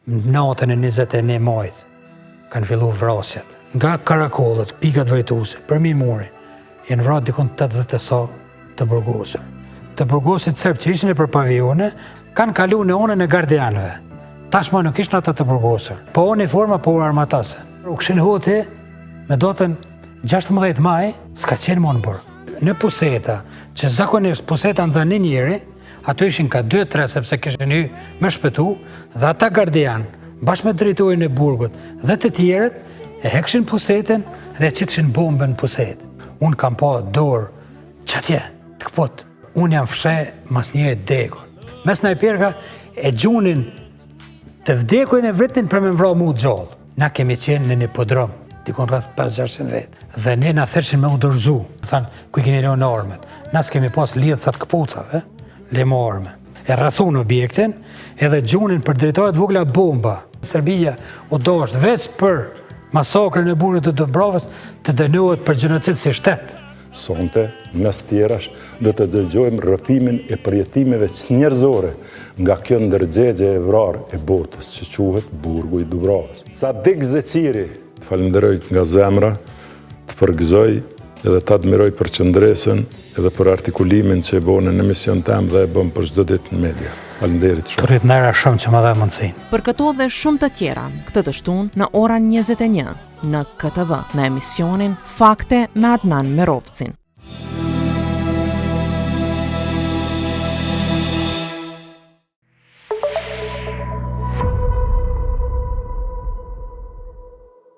natën e 21 majit kanë fillu vrasjet. Nga karakollet, pikat vërtetuse, për mimuri, janë vrarë dikon 80 sa të burgosur. Të burgosit serb që ishin për pavione, kanë kalu në onën e gardianëve. Tashmë nuk ishin ata të burgosur. Po uniforma, po armatase. U këshin hoti me datën 16 maj, s'ka qenë më në burg. Në puseta, që zakonisht puseta nxan një njeri, ato ishin ka 2-3 sepse kishin hy me shpëtu, dhe ata gardian, bashkë me drejtorin e burgut dhe të tjerët, e hekshin pusetën dhe qitshin bombën në puset. Unë kam pa dorë, qatje, të këpot, unë jam fshe mas njeri dekon. Me snajperka e gjunin të vdekojnë e vritin për me mvra mu gjallë. Na kemi qenë në një podrom, dikon rrëth 500-600 vetë. Dhe ne na thërshin me u dorëzu, thanë, ku i keni lënë armët. Nas kemi pas lidhësat këpucave, lemo arme. E rrëthun objektin, edhe gjunin për drejtarët vogla bomba. Serbia u dashtë veç për masakrën e burgut të Dobrovës të dënohet për gjenocid si shtet. Sonte, mes tjerash, do të dëgjojmë rrëfimin e përjetimeve njerëzore nga kjo ndërgjegje e vrarë e botës që quhet burgu i Dobrovës. Sadik Zeqiri, të falenderoj nga zemra, të përgëzoj edhe të admiroj për qëndresën edhe për artikulimin që e bënë në emision tem dhe e bënë për çdo ditë në media. Falenderit shumë. Të rritë nëra shumë që më dha mundësinë. Për këto dhe shumë të tjera, këtë të shtunë në orën 21 në KTV, në emisionin Fakte me Adnan Merovcin.